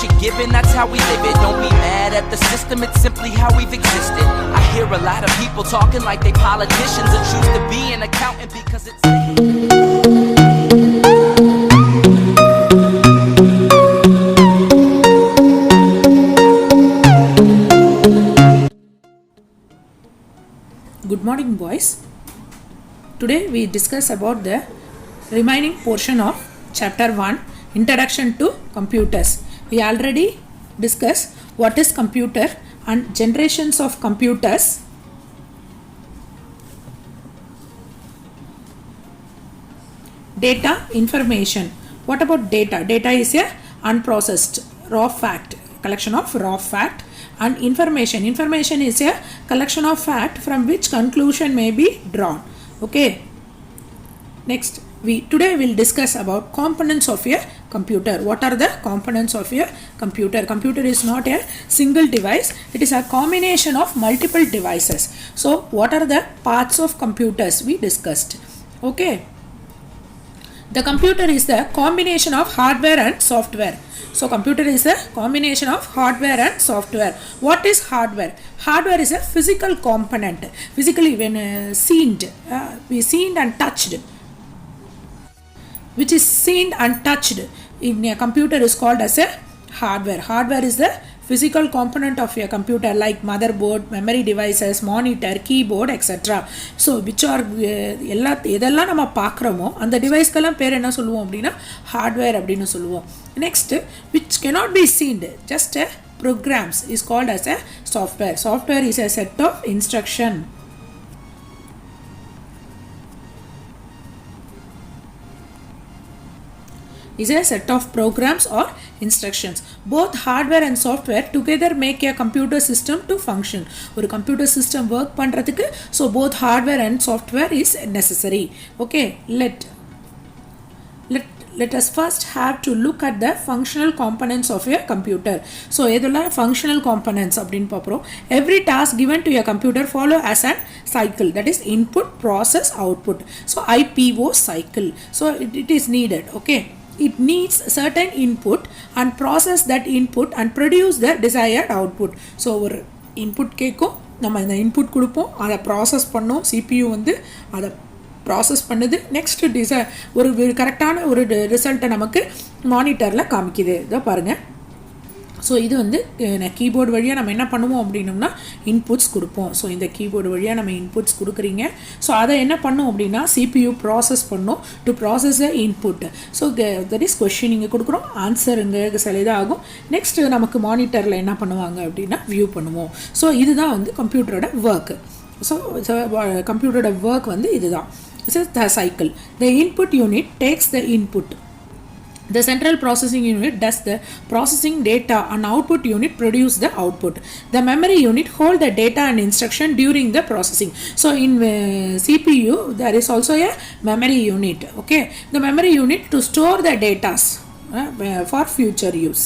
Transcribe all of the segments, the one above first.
you're given, that's how we live it. Don't be mad at the system, it's simply how we've existed. I hear a lot of people talking like they politicians and choose to be an accountant because it's Good morning, boys. Today we discuss about the remaining portion of chapter 1, Introduction to Computers. We already discussed what is computer and generations of computers. Data, information. What about data? Data is a unprocessed raw fact, collection of raw fact. And information is a collection of fact from which conclusion may be drawn. Okay, next today we'll discuss about components of a computer. What are the components of a computer? Computer is not a single device, it is a combination of multiple devices. So what are the parts of computers we discussed? Okay, the computer is the combination of hardware and software. So computer is a combination of hardware and software. What is hardware? Hardware is a physical component. Physically, when seen and touched, which is seen and touched in a computer is called as a hardware. Hardware is the physical component of a computer like motherboard, memory devices, monitor, keyboard, etc. So which are எதெல்லாம் நம்ம பார்க்குறோமோ அந்த டிவைஸ்க்கெல்லாம் பேர் என்ன சொல்லுவோம் அப்படின்னா hardware அப்படின்னு சொல்லுவோம். Next, which cannot be seen, just programs is called as a software. Software is a set of instruction. Is a set of programs or instructions. Both hardware and software together make a computer system to function. ஒரு computer system work பண்றதுக்கு so both hardware and software is necessary. Okay, let us first have to look at the functional components of a computer. So எதுல functional components அப்படினு பார்ப்போம். Every task given to a computer follow as a cycle, that is input, process, output. So IPO cycle. So it is needed. Okay, it needs certain input and process that input and produce the desired output. So ஒரு input கேக்கும், நம்ம இந்த input கொடுப்போம், அதை process பண்ணோம், CPU வந்து அதை process பண்ணுது. நெக்ஸ்ட் ஒரு கரெக்டான ஒரு ரிசல்ட்டை நமக்கு மானிட்டரில் காமிக்குது. இதை பாருங்கள். ஸோ இது வந்து கீபோர்டு வழியாக நம்ம என்ன பண்ணுவோம் அப்படின்னோம்னா இன்புட்ஸ் கொடுப்போம். ஸோ இந்த கீபோர்டு வழியாக நம்ம இன்புட்ஸ் கொடுக்குறீங்க. ஸோ அதை என்ன பண்ணும் அப்படின்னா CPU ப்ராசஸ் பண்ணும் to process the input. So that is question இங்கே கொடுக்குறோம், ஆன்சர் இங்கே சில இதாகும். நெக்ஸ்ட்டு நமக்கு மானிட்டரில் என்ன பண்ணுவாங்க அப்படின்னா வியூ பண்ணுவோம். ஸோ இதுதான் வந்து கம்ப்யூட்டரோட ஒர்க்கு. ஸோ கம்ப்யூட்டரோட ஒர்க் வந்து இதுதான். This is the cycle. The input unit takes the input. The central processing unit does the processing data and output unit produce the output. The memory unit hold the data and instruction during the processing. So in CPU there is also a memory unit. Okay, the memory unit to store the data for future use.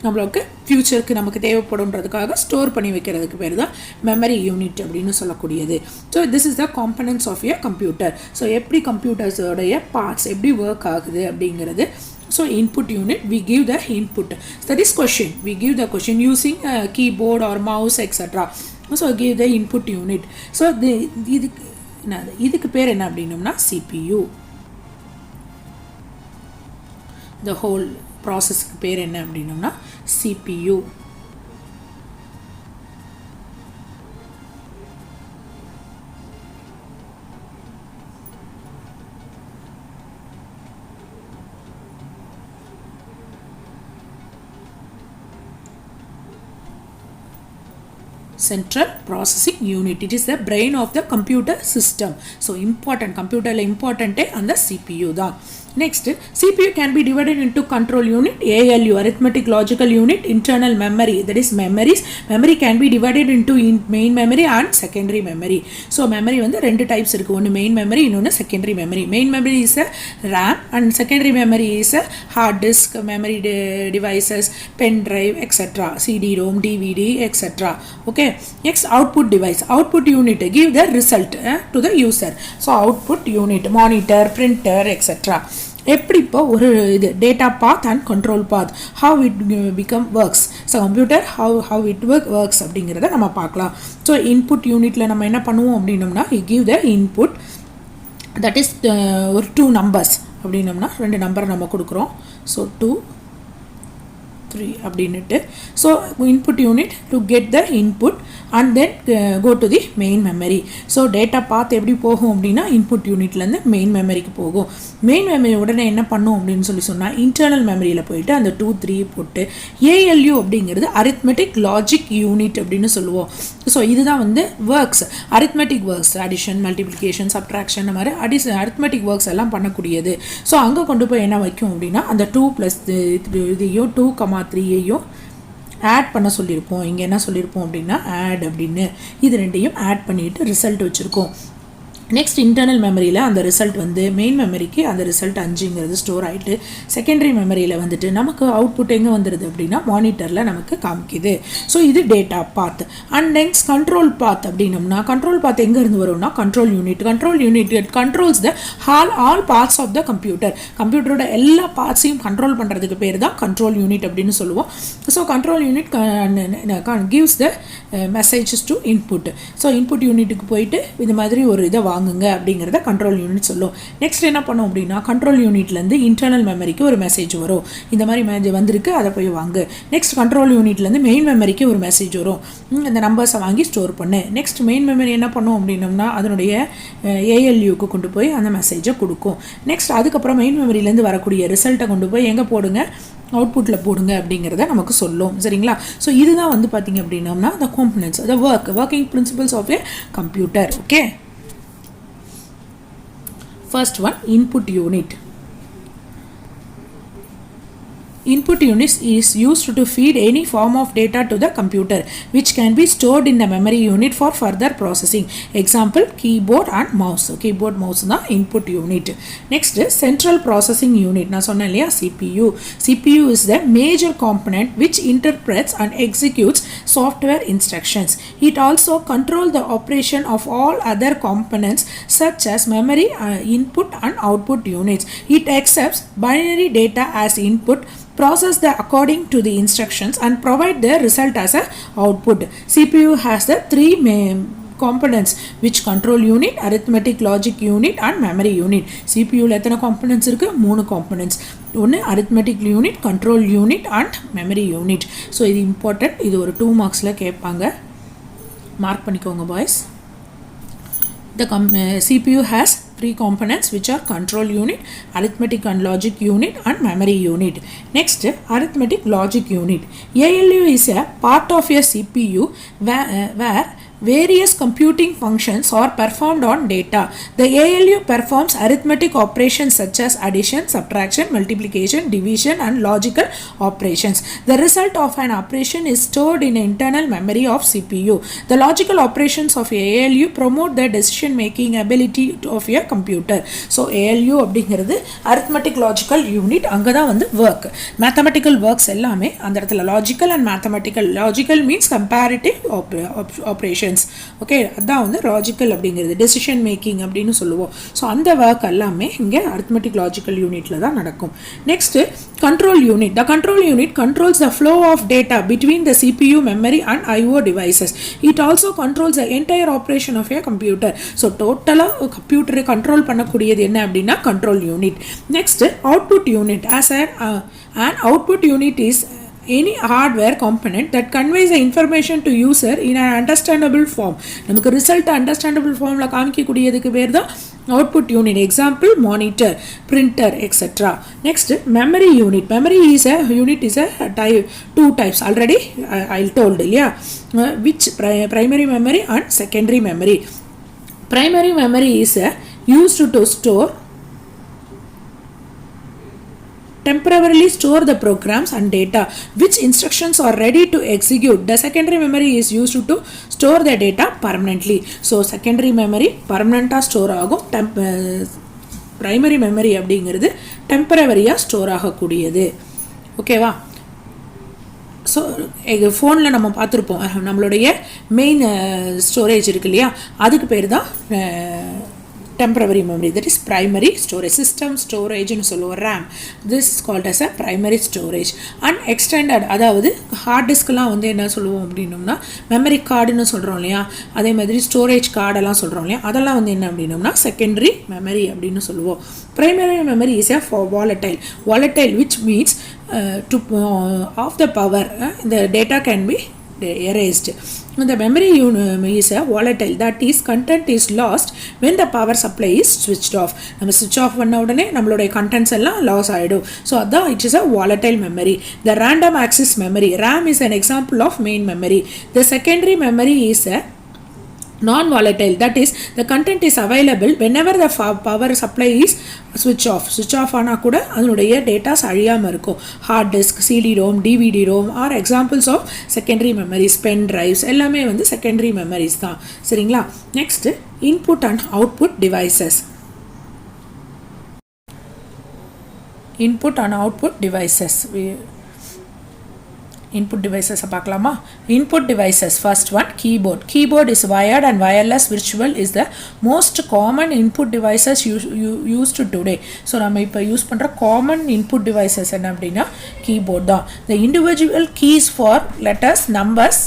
நம்மளுக்கு ஃப்யூச்சருக்கு நமக்கு தேவைப்படுன்றதுக்காக store பண்ணி வைக்கிறதுக்கு பேர் தான் memory unit அப்படின்னு சொல்லக்கூடியது. So this is the components of a computer. So எப்படி கம்ப்யூட்டர்ஸோடைய பார்ட்ஸ் எப்படி ஒர்க் ஆகுது அப்படிங்கிறது. So input unit we give the input, that is question, we give the question using keyboard or mouse etc. So give the input unit. So இதுக்கு பேர் என்ன அப்படின்னோம்னா CPU. the whole ப்ராசஸ்க்கு பேர் என்ன அப்படின்னோம்னா CPU. Central processing unit, it is the brain of the computer system. So important, computer important and the CPU தான். Next, CPU can be divided into control unit, ALU, arithmetic logical unit, internal memory, that is memories. Memory can be divided into main memory and secondary memory. So memory வந்து ரெண்டு types இருக்கு, ஒன்று main memory, இன்னொன்று secondary memory. Main memory is a RAM and secondary memory is a hard disk, memory devices, pen drive, etc. CD-ROM, DVD, etc. Okay. Next, output device. Output unit give the result to the user. So output unit, monitor, printer, etc. எப்படி இப்போ ஒரு இது data path and control path how it become works. So computer how it works அப்படிங்கிறத நம்ம பார்க்கலாம். So input யூனிட்டில் நம்ம என்ன பண்ணுவோம் அப்படின்னோம்னா give the input that is ஒரு 2 நம்பர்ஸ் அப்படின்னோம்னா 2 நம்பரை நம்ம கொடுக்குறோம். ஸோ 2 3 அப்படின்னுட்டு. So input unit to get the input and then go to the main memory. So data பார்த்து எப்படி போகும் அப்படின்னா இன்புட் யூனிட்லேருந்து மெயின் மெமரிக்கு போகும். மெயின் மெமரி உடனே என்ன பண்ணும் அப்படின்னு சொன்னால் இன்டர்னல் மெமரியில் போயிட்டு அந்த 2 3 போட்டு ஏஎல்யூ அப்படிங்கிறது அரித்மெட்டிக் லாஜிக் யூனிட் அப்படின்னு சொல்லுவோம். ஸோ இதுதான் வந்து works, arithmetic works, addition, multiplication, subtraction, இந்த மாதிரி அரித்மெட்டிக் ஒர்க்ஸ் எல்லாம் பண்ணக்கூடியது. ஸோ அங்கே கொண்டு போய் என்ன வைக்கும் அப்படின்னா அந்த 2 + இதையோ 2,3ஐயும் ஆட் பண்ண சொல்லியிருப்போம். இங்கே என்ன சொல்லியிருப்போம் அப்படின்னா ஆட் அப்படின்னு இது ரெண்டையும் ஆட் பண்ணிவிட்டு ரிசல்ட் வச்சுருக்கோம். நெக்ஸ்ட் இன்டர்னல் மெமரியில் அந்த ரிசல்ட் வந்து மெயின் மெமரிக்கு அந்த ரிசல்ட் 5ங்கிறது ஸ்டோர் ஆகிட்டு செகண்டரி மெமரியில் வந்துட்டு நமக்கு அவுட்புட் எங்கே வந்துடுது அப்படின்னா மானிட்டரில் நமக்கு காமிக்குது. ஸோ இது data path. And next control path அப்படின்னம்னா கண்ட்ரோல் பாத் எங்கேருந்து வரும்னா control unit controls the all parts of the computer. கம்ப்யூட்டரோட எல்லா பார்ட்ஸையும் கண்ட்ரோல் பண்ணுறதுக்கு பேர் தான் கண்ட்ரோல் யூனிட் அப்படின்னு சொல்லுவோம். So control unit gives the messages to input. So input யூனிட்டுக்கு போயிட்டு இது மாதிரி ஒரு இதை வாங்குங்க அப்படிங்கிறத கண்ட்ரோல் யூனிட் சொல்லும். நெக்ஸ்ட் என்ன பண்ணோம் அப்படின்னா கண்ட்ரோல் யூனிட்லேருந்து இன்டர்னல் மெமரிக்கு ஒரு மெசேஜ் வரும், இந்த மாதிரி வந்திருக்கு அதை போய் வாங்கு. நெக்ஸ்ட் கண்ட்ரோல் யூனிட்லேருந்து மெயின் மெமரிக்கு ஒரு மெசேஜ் வரும், இந்த நம்பர்ஸை வாங்கி ஸ்டோர் பண்ணு. நெக்ஸ்ட் மெயின் மெமரி என்ன பண்ணோம் அப்படின்னோம்னா அதனுடைய ஏஎல்யூக்கு கொண்டு போய் அந்த மெசேஜை கொடுக்கும். நெக்ஸ்ட் அதுக்கப்புறம் மெயின் மெமரியிலேருந்து வரக்கூடிய ரிசல்ட்டை கொண்டு போய் எங்கே போடுங்க, அவுட்புட்டில் போடுங்க அப்படிங்கிறத நமக்கு சொல்லும். சரிங்களா? ஸோ இதுதான் வந்து பார்த்திங்க அப்படின்னோம்னா the components, the working principles of a computer. Okay, first one, input unit. Input unit is used to feed any form of data to the computer which can be stored in the memory unit for further processing. Example, keyboard and mouse. Keyboard, mouse na input unit. Next, central processing unit. Na sonna illaya CPU. CPU is the major component which interprets and executes software instructions. It also controls the operation of all other components such as memory, input and output units. It accepts binary data as input, process the according to the instructions and provide the result as a output. CPU has the 3 main components which control unit, arithmetic logic unit and memory unit. CPU ல எத்தனை components இருக்கு? 3 components. ஒன்று arithmetic unit, control unit and memory unit. So இது important. இது ஒரு 2 marksல கேட்பாங்க, mark பண்ணிக்கோங்க boys. The CPU has 3 components which are control unit, arithmetic and logic unit and memory unit. Next, arithmetic logic unit. ALU is a part of a CPU where various computing functions are performed on data. The ALU performs arithmetic operations such as addition, subtraction, multiplication, division and logical operations. The result of an operation is stored in internal memory of CPU. The logical operations of ALU promote the decision making ability of a computer. So ALU அப்படிங்கிறது arithmetic logical unit. அங்கே தான் வந்து work, mathematical works எல்லாமே அந்த இடத்துல logical and mathematical. Logical means comparative operations. Okay, அதான் வந்து logical அப்படிங்கிறது டெசிஷன் மேக்கிங் அப்படின்னு சொல்லுவோம். ஸோ அந்த ஒர்க் எல்லாமே இங்கே அரித்மெட்டிக் லாஜிக்கல் யூனிட்ல தான் நடக்கும். Next, control unit. The control unit controls the flow of data between the CPU, memory and IO devices. It also controls the entire operation of a computer. So டோட்டலாக கம்ப்யூட்டரை control பண்ணக்கூடியது என்ன அப்படின்னா control unit. Next, output unit. As an output unit is any hardware component that conveys the information to user in an understandable form. நமக்கு result understandable ஃபார்மில் காமிக்கக்கூடியதுக்கு பேர் தான் output unit. Example, monitor, printer, etcetera. Next, memory unit. Memory is a unit is a two types already I told இல்லையா, which primary memory and secondary memory. Primary memory is used to store temporarily store the programs and data which instructions are ready to execute. The secondary memory is used to store the data permanently. So secondary memory permanent store ஆகும், primary memory அப்படிங்கிறது டெம்பரவரியாக store ஆகக்கூடியது. ஓகேவா? So ஃபோனில் நம்ம பார்த்துருப்போம், நம்மளுடைய main storage இருக்கு இல்லையா, அதுக்கு பேர் தான் temporary memory, that is primary storage. System storage னு சொல்லுவோம் RAM. This is called as a primary storage. And extended, அதாவது ஹார்ட் டிஸ்க்லாம் வந்து என்ன சொல்லுவோம் அப்படின்னோம்னா மெமரி கார்டுன்னு சொல்கிறோம் இல்லையா, அதே மாதிரி ஸ்டோரேஜ் கார்டெல்லாம் சொல்கிறோம் இல்லையா, அதெல்லாம் வந்து என்ன அப்படின்னோம்னா செகண்டரி மெமரி அப்படின்னு சொல்லுவோம். primary memory is a volatile which means to of the power, the data can be erased. The memory is a volatile, that is content is lost when the power supply is switched off. நம்ம switch off பண்ண உடனே நம்மளுடைய contents எல்லாம் loss ஆயிடும். So அதான் it is a volatile memory. The random access memory, RAM is an example of main memory. The secondary memory is a non-volatile, that is the content is available whenever the power supply is switch off ஆனா கூட அதனுடைய datas அழியாமல் இருக்கும். Hard disk, CD-ROM, DVD-ROM are examples of secondary memories. Pen drives எல்லாமே வந்து secondary memories தான். சரிங்களா? Next input and output devices. Input and output devices. input devices பார்க்கலாமா? input devices, first one keyboard is wired and wireless virtual is the most common input devices used today. so நம்ம இப்போ use பண்ணுற common input devices என்ன அப்படின்னா keyboard தான். the individual keys for letters, numbers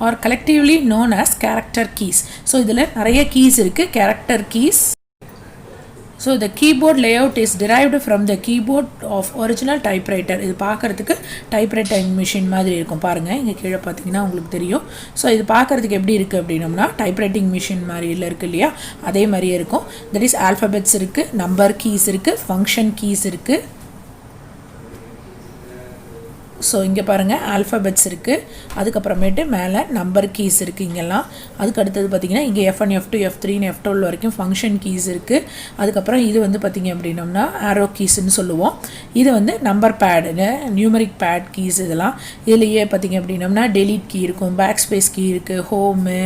are collectively known as character keys. so இதில் நிறைய keys இருக்குது, character keys. So the keyboard layout is derived from the keyboard of original typewriter. இது பார்க்கறதுக்கு typewriting machine மாதிரி இருக்கும். பாருங்கள் இங்கே கீழே பார்த்தீங்கன்னா உங்களுக்கு தெரியும். ஸோ இது பார்க்கறதுக்கு எப்படி இருக்குது அப்படின்னோம்னா டைப்ரைட்டிங் மிஷின் மாதிரி இல்லை இருக்குது இல்லையா, அதே மாதிரியே இருக்கும். தட் இஸ் ஆல்ஃபபெட்ஸ் இருக்குது, நம்பர் கீஸ் இருக்குது, ஃபங்க்ஷன் கீஸ் இருக்குது. ஸோ இங்கே பாருங்கள் ஆல்ஃபபெட்ஸ் இருக்குது, அதுக்கப்புறமேட்டு மேலே நம்பர் கீஸ் இருக்குது இங்கெல்லாம். அதுக்கு அடுத்தது பார்த்திங்கன்னா இங்கே F1, F2, F3 F12 வரைக்கும் ஃபங்க்ஷன் கீஸ் இருக்குது. அதுக்கப்புறம் இது வந்து பார்த்திங்க அப்படின்னோம்னா ஆரோ கீஸ்ன்னு சொல்லுவோம். இது வந்து number pad, numeric pad keys. இதெல்லாம் இதுலேயே பார்த்திங்க அப்படின்னோம்னா டெலீட் கீ இருக்கும், பேக் ஸ்பேஸ் கீ இருக்குது, ஹோமு,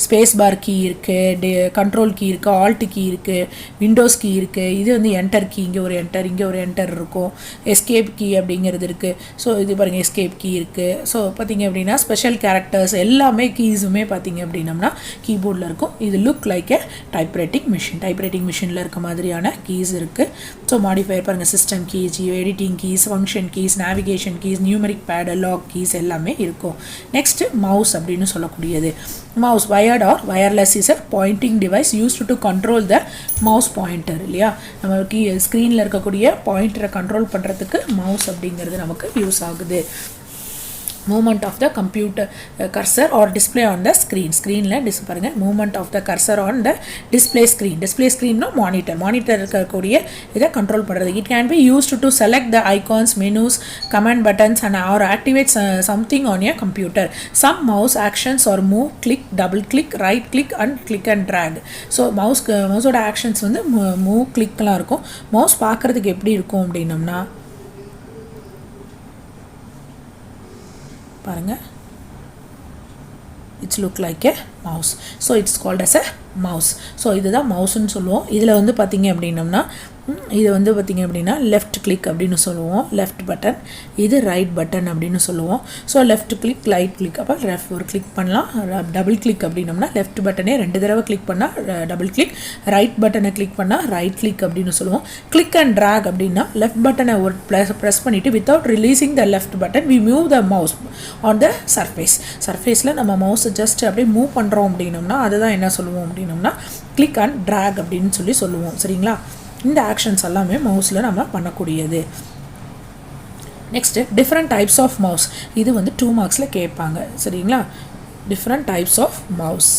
ஸ்பேஸ் பார் கீ இருக்குது, கண்ட்ரோல் கீ இருக்குது, ஆல்ட் கீ இருக்குது, விண்டோஸ் கீ இருக்குது. இது வந்து என்டர் கீ, இங்கே ஒரு என்டர், இங்கே ஒரு என்டர் இருக்கும். எஸ்கேப் கீ அப்படிங்கிறது இருக்குது. ஸோ இது பாருங்கள் எஸ்கேப் கீ இருக்குது. ஸோ பார்த்திங்க அப்படின்னா ஸ்பெஷல் கேரக்டர்ஸ் எல்லாமே கீஸுமே பார்த்திங்க அப்படின்னம்னா கீபோர்டில் இருக்கும். இது லுக் லைக் எ டைப்ரைட்டிங் மிஷினில் இருக்க மாதிரியான கீஸ் இருக்குது. ஸோ மாடிஃபையர் பாருங்கள், system keys, editing keys, function keys, navigation keys, numeric pad, lock keys எல்லாமே இருக்கும். நெக்ஸ்ட்டு மவுஸ் அப்படின்னு சொல்லக்கூடியது. Mouse wired or wireless is a pointing device used to control the mouse pointer இல்லையா. நம்ம ஸ்க்ரீனில் இருக்கக்கூடிய பாயிண்டரை கண்ட்ரோல் பண்ணுறதுக்கு மவுஸ் அப்படிங்கிறது நமக்கு யூஸ் ஆகுது. movement of the computer cursor or display on the screenல பாருங்க movement of the cursor on the display screen னா monitor இருக்கக்கூடிய இதை கண்ட்ரோல் பண்ணுறது. it can be used to select the icons, menus, command buttons and or activate something on your computer. some mouse actions are move, click, double click, right click and click and drag. so மவுஸோட actions வந்து move, கிளிக்லாம் இருக்கும். Mouse பார்க்குறதுக்கு எப்படி இருக்கும் அப்படின்னம்னா பாருங்க, it's look like a mouse. So it's called as a mouse. So இதுதான் மவுஸ்ன்னு சொல்லுவோம். இதில் வந்து பார்த்திங்க அப்படின்னம்னா இது வந்து பார்த்திங்க அப்படின்னா லெஃப்ட் கிளிக் அப்படின்னு சொல்லுவோம், லெஃப்ட் பட்டன். இது ரைட் பட்டன் அப்படின்னு சொல்லுவோம். So left click, right click, அப்போ ஒரு கிளிக் பண்ணலாம். டபுள் கிளிக் அப்படின்னம்னா லெஃப்ட் பட்டனே 2 தடவை கிளிக் பண்ணால் டபுள் கிளிக், ரைட் பட்டனை கிளிக் பண்ணால் ரைட் கிளிக் அப்படின்னு சொல்லுவோம். கிளிக் அண்ட் ட்ராக் அப்படின்னா லெஃப்ட் பட்டனை ஒரு ப்ரெஸ் பண்ணிவிட்டு without releasing the left button we move the mouse on the சர்ஃபேஸில் நம்ம மவுஸை ஜஸ்ட் அப்படியே மூவ் பண்ணுறோம் அப்படின்னோம்னா அதுதான் என்ன சொல்லுவோம் அப்படின்னோம்னா கிளிக் அண்ட் ட்ராக் அப்படின்னு சொல்லுவோம். சரிங்களா? இந்த ஆக்ஷன்ஸ் எல்லாமே மவுஸில் நம்ம பண்ணக்கூடியது. Next different types of mouse. இது வந்து 2 மார்க்ஸில் கேட்பாங்க. சரிங்களா? Different types of mouse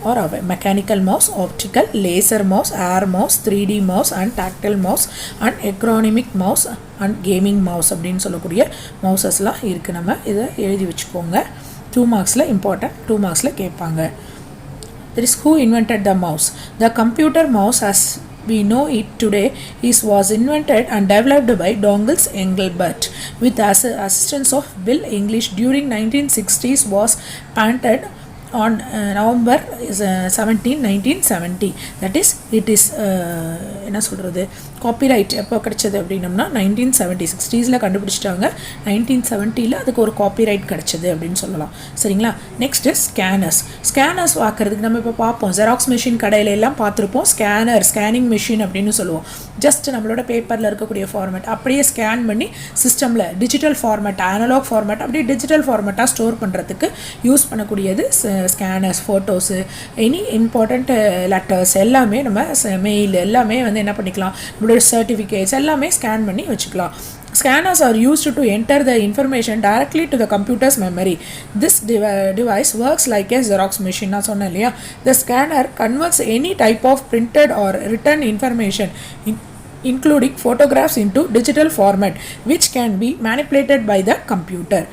or mechanical mouse, optical, laser mouse, air mouse, 3D mouse and tactile mouse and ergonomic mouse and gaming mouse அப்படின்னு சொல்லக்கூடிய மவுசஸ்லாம் இருக்குது. நம்ம இதை எழுதி வச்சுக்கோங்க. 2 மார்க்ஸில் இம்பார்ட்டன்ட், 2 மார்க்ஸில் கேட்பாங்க. That is who invented the mouse. The computer mouse as we know it today was invented and developed by Douglas Engelbart with assistance of Bill English during 1960s. was patented on November 17, 1970. that is it is என்ன சொல்கிறது, copyright எப்போ கிடச்சது அப்படின்னம்னா 1970 60s கண்டுபிடிச்சிட்டாங்க. 1970 அதுக்கு ஒரு copyright கிடச்சிது அப்படின்னு சொல்லலாம். சரிங்களா? நெக்ஸ்ட்டு ஸ்கேனர்ஸ் பார்க்குறதுக்கு நம்ம இப்போ பார்ப்போம். ஜெராக்ஸ் மிஷின் கடையில எல்லாம் பார்த்துருப்போம். ஸ்கேனிங் மிஷின் அப்படின்னு சொல்லுவோம். ஜஸ்ட் நம்மளோட பேப்பரில் இருக்கக்கூடிய ஃபார்மேட் அப்படியே ஸ்கேன் பண்ணி சிஸ்டமில் டிஜிட்டல் ஃபார்மேட், அனலாக் ஃபார்மேட் அப்படியே டிஜிட்டல் ஃபார்மேட்டாக ஸ்டோர் பண்ணுறதுக்கு யூஸ் பண்ணக்கூடியது scanners. Photos, any important letters எல்லாமே நம்ம மெயில் எல்லாமே வந்து என்ன பண்ணிக்கலாம், certificates எல்லாமே ஸ்கேன் பண்ணி வச்சுக்கலாம். Scanners are used to enter the information directly to the computer's memory. This device works like a Xerox machine. நான் சொன்னேன் இல்லையா, the scanner converts any type of printed or written information including photographs into digital format which can be manipulated by the computer.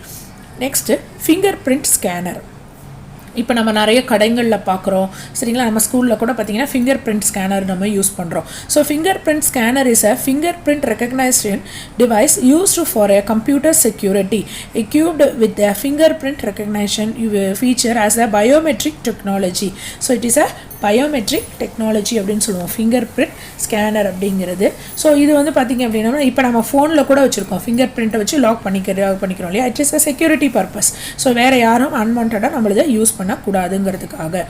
Next, fingerprint scanner. இப்போ நம்ம நிறைய கடைகளில் பார்க்குறோம். சரிங்களா? நம்ம ஸ்கூலில் கூட பார்த்தீங்கன்னா ஃபிங்கர் பிரிண்ட் ஸ்கேனர் நம்ம யூஸ் பண்ணுறோம். So finger print scanner is a finger print recognition device used for a computer security equipped with a fingerprint recognition feature as a biometric technology. So it is a biometric technology அப்படின்னு சொல்லுவோம் finger print scanner அப்படிங்கிறது. So இது வந்து பார்த்திங்க அப்படின்னா இப்போ நம்ம ஃபோனில் கூட வச்சுருக்கோம். ஃபிங்கர் பிரிண்ட்டை வச்சு லாக் பண்ணிக்கிறோம் இல்லையா? It is a security purpose. So வேறு யாரும் அன்வான்டாக நம்மளதை use பண்ணக்கூடாதுங்கிறதுக்காக.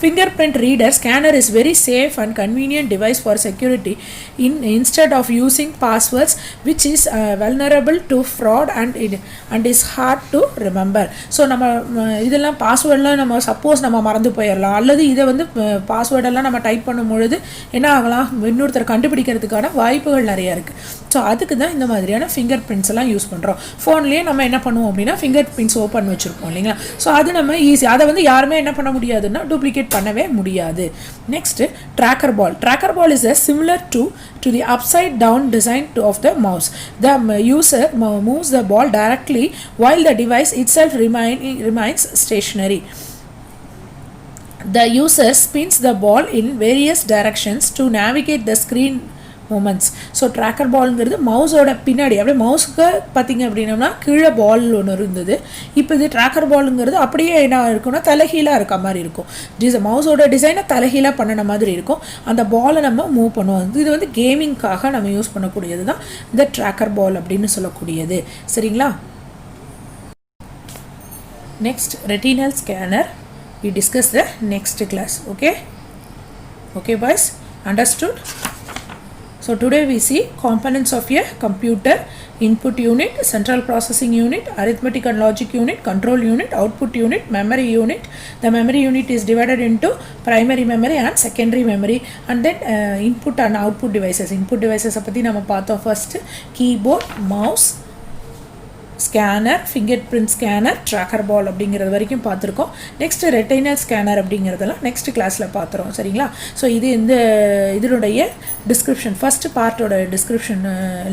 Fingerprint reader scanner is very safe and convenient device for security instead of using passwords which is vulnerable to fraud and is hard to remember. So நம்ம இதெல்லாம் பாஸ்வேர்டெலாம் நம்ம suppose நம்ம மறந்து போயிடலாம், அல்லது இதை வந்து பாஸ்வேர்டெல்லாம் நம்ம டைப் பண்ணும் பொழுது என்ன ஆகலாம், இன்னொருத்தர் கண்டுபிடிக்கிறதுக்கான வாய்ப்புகள் நிறையா இருக்குது. ஸோ அதுக்கு தான் இந்த மாதிரியான ஃபிங்கர் பிரிண்ட்ஸ் எல்லாம் யூஸ் பண்ணுறோம். ஃபோன்லேயே நம்ம என்ன பண்ணுவோம் அப்படின்னா ஃபிங்கர் பிரிண்ட்ஸ் ஓப்பன் வச்சுருப்போம் இல்லைங்களா? ஸோ அது நம்ம ஈஸி, அதை வந்து யாருமே என்ன பண்ண முடியாதுன்னா டூப்ளிகேட் பண்ணவே முடியாது. Next tracker ball is similar to the upside down design of the mouse. The user moves the ball directly while the device itself remains stationary. The user spins the ball in various directions to navigate the screen movements. So tracker பால்ங்கிறது மவுஸோட பின்னாடி அப்படியே மவுஸுக்கு பார்த்திங்க அப்படின்னம்னா கீழே பால் ஒன்று இருந்தது. இப்போ இது ட்ராக்கர் பாலுங்கிறது அப்படியே என்ன இருக்குன்னா தலைகீழாக இருக்க மாதிரி இருக்கும். மவுஸோட டிசைனை தலைகீழாக பண்ணின மாதிரி இருக்கும். அந்த பாலை நம்ம மூவ் பண்ணுவோம். இது வந்து கேமிங்காக நம்ம யூஸ் பண்ணக்கூடியது தான் இந்த ட்ராக்கர் பால் அப்படின்னு சொல்லக்கூடியது. சரிங்களா? Next retinal scanner. we discuss the next class. Okay boys, understood? So today we see components of a computer: input unit, central processing unit, arithmetic and logic unit, control unit, output unit, memory unit. The memory unit is divided into primary memory and secondary memory, and then input and output devices. Input devices பத்தி நம்ம பார்த்தோம். first keyboard, mouse, scanner, finger print scanner, tracker ball அப்படிங்கிறது வரைக்கும் பார்த்துருக்கோம். Next retinal scanner அப்படிங்கிறதெல்லாம் next கிளாஸில் பார்த்துறோம். சரிங்களா? ஸோ இதனுடைய டிஸ்கிரிப்ஷன், ஃபஸ்ட் பார்ட்டோட டிஸ்கிரிப்ஷன்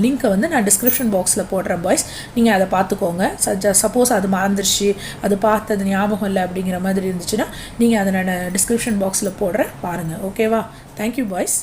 லிங்க்கை வந்து நான் டிஸ்கிரிப்ஷன் பாக்ஸில் போடுறேன் பாய்ஸ். நீங்கள் அதை பார்த்துக்கோங்க. சப்போஸ் அது மறந்துருச்சு, அது பார்த்தது ஞாபகம் இல்லை அப்படிங்கிற மாதிரி இருந்துச்சுன்னா நீங்கள் அதை நான் டிஸ்கிரிப்ஷன் பாக்ஸில் போடுறேன், பாருங்கள். ஓகேவா? Thank you boys.